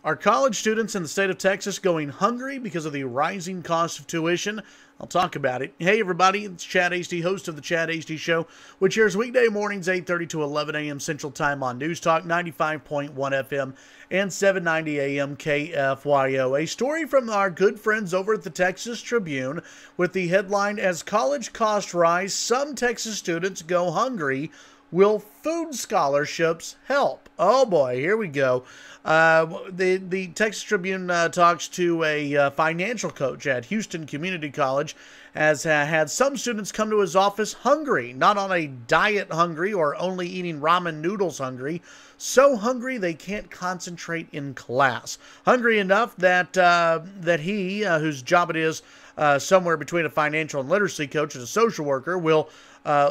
Are college students in the state of Texas going hungry because of the rising cost of tuition? I'll talk about it. Hey everybody, it's Chad Hasty, host of the Chad Hasty Show, which airs weekday mornings 8:30 to 11 a.m. Central Time on News Talk 95.1 FM and 790 AM KFYO. A story from our good friends over at the Texas Tribune with the headline, "As college costs rise, some Texas students go hungry. Will food scholarships help?" Oh boy, here we go. The Texas Tribune talks to a financial coach at Houston Community College, has had some students come to his office hungry, not on a diet hungry or only eating ramen noodles hungry, so hungry they can't concentrate in class. Hungry enough that he, whose job it is somewhere between a financial and literacy coach and a social worker, will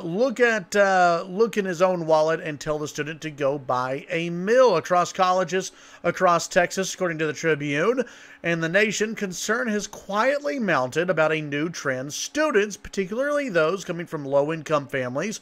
look in his own wallet and tell the student to go buy a meal. Across colleges across Texas, according to the Tribune and the Nation, concern has quietly mounted about a new trend. Students, particularly those coming from low-income families,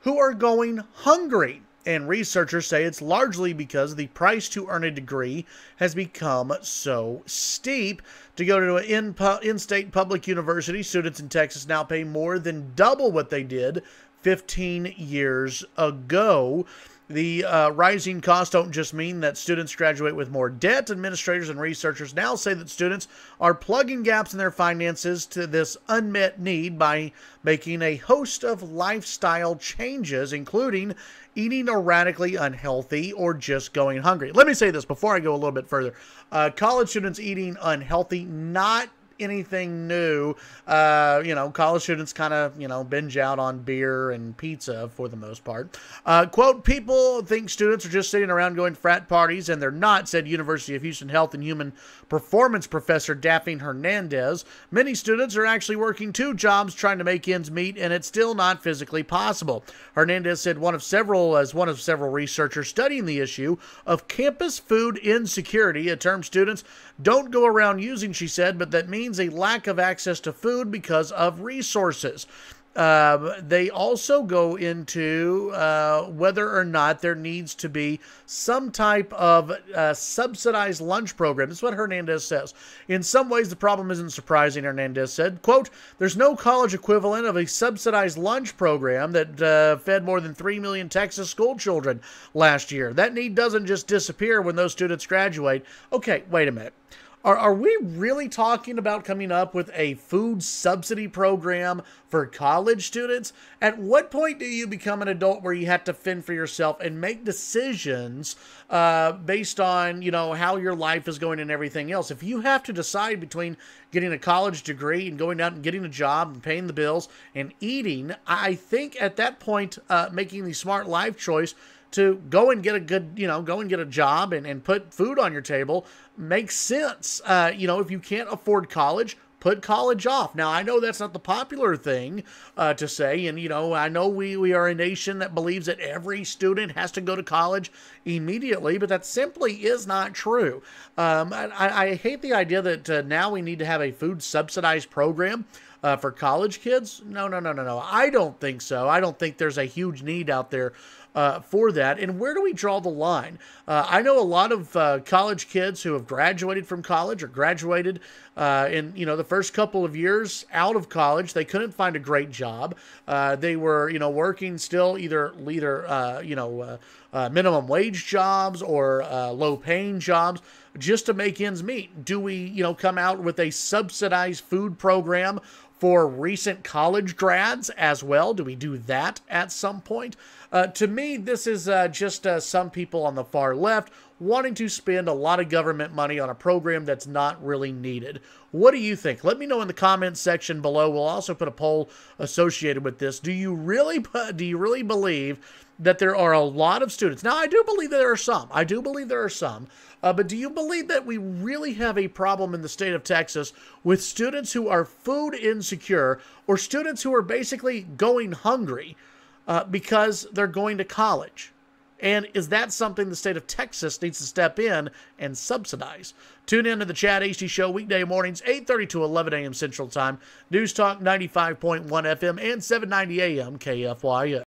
who are going hungry. And researchers say it's largely because the price to earn a degree has become so steep. To go to an in-state public university, students in Texas now pay more than double what they did 15 years ago. The rising costs don't just mean that students graduate with more debt. Administrators and researchers now say that students are plugging gaps in their finances to this unmet need by making a host of lifestyle changes, including eating erratically unhealthy or just going hungry. Let me say this before I go a little bit further. College students eating unhealthy, not anything new. College students kind of, binge out on beer and pizza for the most part. Quote, "People think students are just sitting around going to frat parties, and they're not," said University of Houston Health and Human Performance professor Daphne Hernandez. "Many students are actually working 2 jobs trying to make ends meet, and it's still not physically possible." Hernandez said one of several researchers studying the issue of campus food insecurity, a term students don't go around using, she said, but that means a lack of access to food because of resources. They also go into whether or not there needs to be some type of subsidized lunch program. That's what Hernandez says. "In some ways, the problem isn't surprising," Hernandez said. Quote, "There's no college equivalent of a subsidized lunch program that fed more than 3 million Texas school children last year. That need doesn't just disappear when those students graduate." Okay, wait a minute. Are we really talking about coming up with a food subsidy program for college students? At what point do you become an adult where you have to fend for yourself and make decisions based on, how your life is going and everything else? If you have to decide between getting a college degree and going out and getting a job and paying the bills and eating, I think at that point, making the smart life choice to go and get a good, go and get a job and put food on your table makes sense. If you can't afford college, put college off. Now, I know that's not the popular thing to say, and, I know we are a nation that believes that every student has to go to college immediately, but that simply is not true. I hate the idea that now we need to have a food subsidized program for college kids. No. I don't think so. I don't think there's a huge need out there for that. And where do we draw the line? I know a lot of college kids who have graduated from college or graduated in the first couple of years out of college. They couldn't find a great job. They were working still either minimum wage jobs or low paying jobs just to make ends meet. Do we come out with a subsidized food program for recent college grads as well? Do we do that at some point? To me, this is just some people on the far left wanting to spend a lot of government money on a program that's not really needed. What do you think? Let me know in the comments section below. We'll also put a poll associated with this. Do you really believe that there are a lot of students? Now, I do believe that there are some. But do you believe that we really have a problem in the state of Texas with students who are food insecure or students who are basically going hungry because they're going to college? And is that something the state of Texas needs to step in and subsidize? Tune in to the Chad Hasty Show weekday mornings, 8:30 to 11 a.m. Central Time. News Talk 95.1 FM and 790 AM KFYO.